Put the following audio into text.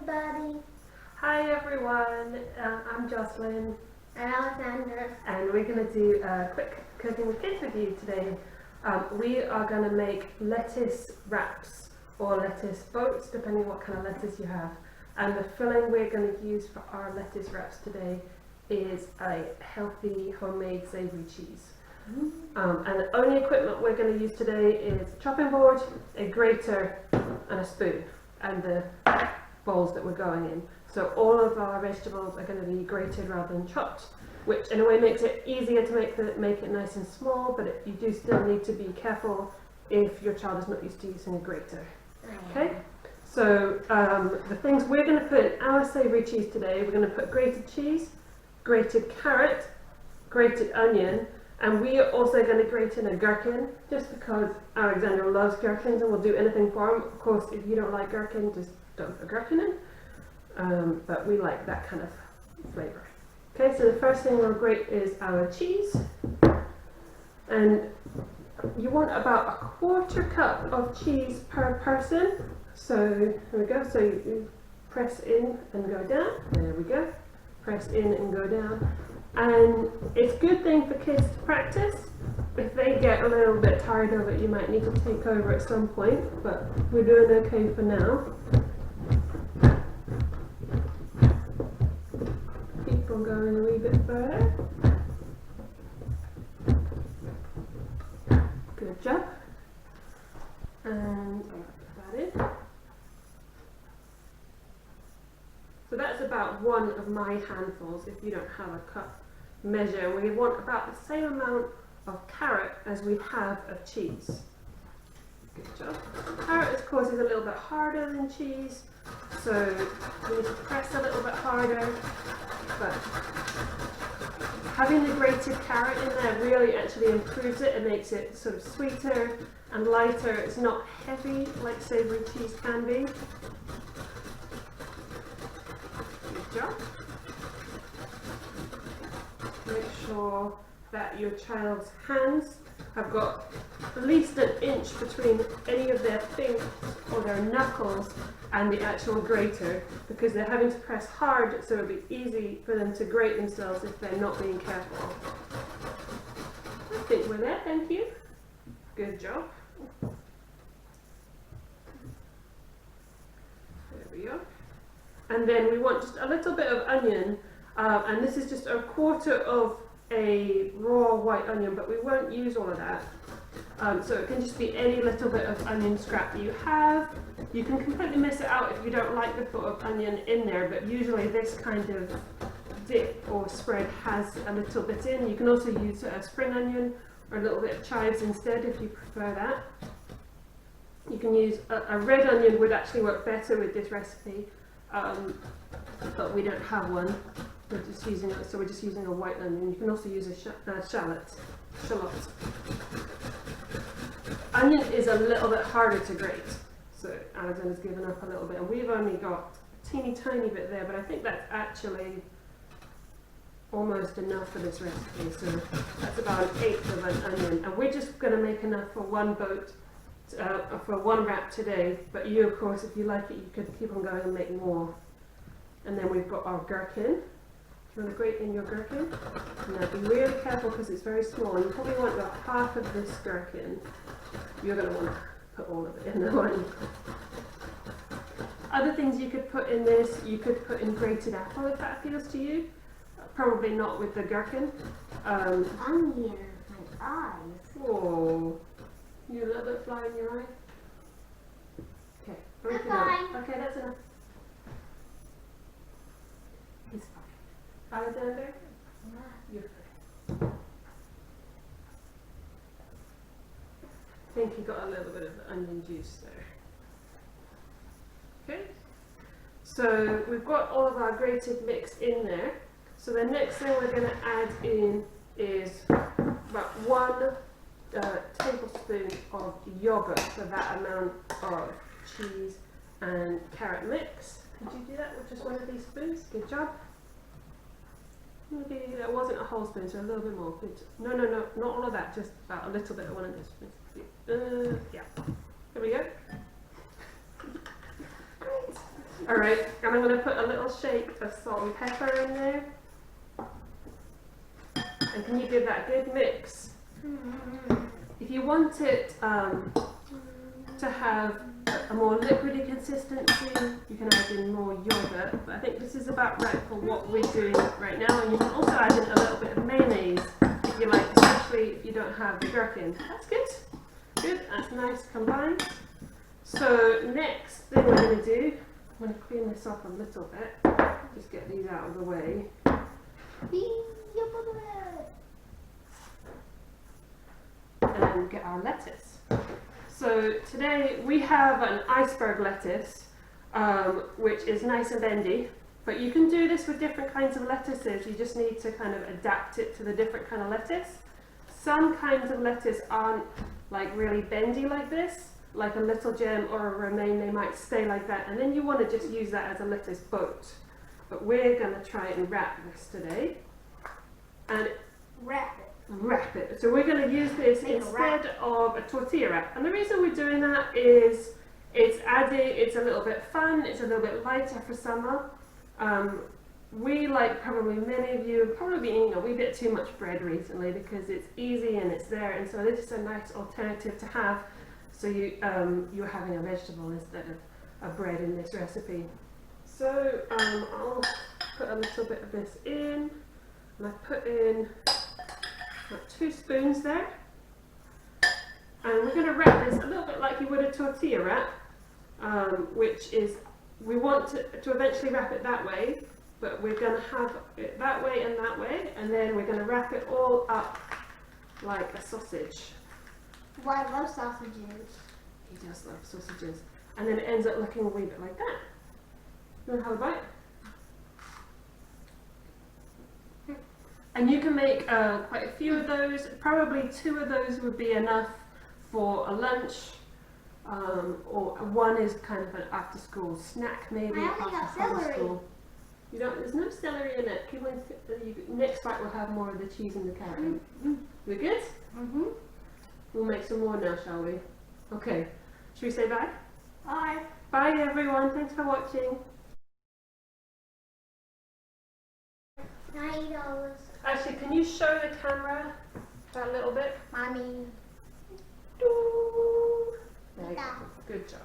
everybody. Hi everyone, I'm Jocelyn And Alexander. and we're going to do a quick cooking with kids with you today. We are going to make lettuce wraps or lettuce boats, depending what kind of lettuce you have. And the filling we're going to use for our lettuce wraps today is a healthy homemade savoury cheese. And the only equipment we're going to use today is a chopping board, a grater and a spoon, and the bowls that we're going in. So all of our vegetables are going to be grated rather than chopped, which in a way makes it easier to make it nice and small, but you do still need to be careful if your child is not used to using a grater. Okay? So the things we're going to put in our savoury cheese today, we're going to put grated cheese, grated carrot, grated onion, and we are also going to grate in a gherkin, just because Alexander loves gherkins and will do anything for him. Of course, if you don't like gherkin, just don't put gherkin in. But we like that kind of flavour. Okay, so the first thing we'll grate is our cheese. And you want about 1/4 cup of cheese per person. So here we go. So you press in and go down. There we go. Press in and go down. And it's a good thing for kids to practice. If they get a little bit tired of it, you might need to take over at some point, but we're doing okay for now. Keep on going a wee bit further. Good job. And I'll put that in. So that's about one of my handfuls if you don't have a cup measure. We want about the same amount of carrot as we have of cheese. Good job. Carrot, of course, is a little bit harder than cheese, so we need to press a little bit harder, but having the grated carrot in there really actually improves it and makes it sort of sweeter and lighter. It's not heavy like savoury cheese can be. Good job. Make sure that your child's hands have got at least an inch between any of their fingers or their knuckles and the actual grater, because they're having to press hard, so it'll be easy for them to grate themselves if they're not being careful. I think we're there, thank you. Good job. There we go. And then we want just a little bit of onion, and this is just 1/4 of a raw white onion, but we won't use all of that. So it can just be any little bit of onion scrap you have. You can completely miss it out if you don't like the thought of onion in there, but usually this kind of dip or spread has a little bit in. You can also use a spring onion or a little bit of chives instead if you prefer that. You can use a red onion, would actually work better with this recipe, but we don't have one. We're just using a white onion. You can also use a shallot. Onion is a little bit harder to grate, so Alexander's given up a little bit, and we've only got a teeny tiny bit there, but I think that's actually almost enough for this recipe. So that's about 1/8 of an onion, and we're just going to make enough for one boat, for one wrap today. But you, of course, if you like it, you could keep on going and make more. And then we've got our gherkin. Do you want to grate in your gherkin? Now be really careful because it's very small. You probably want about half of this gherkin. You're going to want to put all of it in the one. Other things you could put in this, you could put in grated apple if that appeals to you. Probably not with the gherkin. Onion, my eyes. Oh, you a little bit fly in your eye? Okay, I'm fine. Okay, that's enough. He's fine. Alexander? You're fine. I think you got a little bit of the onion juice there. Okay, so we've got all of our grated mix in there. So the next thing we're going to add in is about 1 tablespoon of yogurt for that amount of cheese and carrot mix. Could you do that with just one of these spoons? Good job. Maybe that wasn't a whole spoon, so a little bit more. Good. No, not all of that, just about a little bit of one of those spoons. Yeah. There we go. Great. Alright, and I'm going to put a little shake of salt and pepper in there. And can you give that a good mix? If you want it to have a more liquidy consistency, you can add in more yogurt, but I think this is about right for what we're doing right now. And you can also add in a little bit of mayonnaise if you like, especially if you don't have the gherkin. That's good. Good, that's nice combined. So next thing we're going to do, I'm going to clean this up a little bit, just get these out of the way. And get our lettuce. So today we have an iceberg lettuce, which is nice and bendy, but you can do this with different kinds of lettuces. You just need to kind of adapt it to the different kind of lettuce. Some kinds of lettuce aren't like really bendy like this, like a little gem or a romaine, they might stay like that, and then you want to just use that as a lettuce boat. But we're going to try and wrap this today. And Wrap it. wrap it. So we're going to use this instead of a tortilla wrap. And the reason we're doing that is it's a little bit fun, it's a little bit lighter for summer. We, like probably many of you, probably eating a wee bit too much bread recently because it's easy and it's there, and so this is a nice alternative to have. So you're having a vegetable instead of a bread in this recipe. So I'll put a little bit of this in, and I put in about 2 spoons there. And we're going to wrap this a little bit like you would a tortilla wrap, which is, we want to eventually wrap it that way, but we're going to have it that way, and then we're going to wrap it all up like a sausage. Well, I love sausages. He does love sausages. And then it ends up looking a wee bit like that. You want to have a bite? And you can make quite a few of those. Probably 2 of those would be enough for a lunch, or one is kind of an after-school snack maybe. I only got celery. School. You don't. There's no celery in it. Next bite we'll have more of the cheese and the carrot. We good? Mm-hmm. We'll make some more now, shall we? Okay. Should we say bye? Bye. Bye everyone. Thanks for watching. $90. Actually, can you show the camera that little bit? Mommy. There you go. Good job.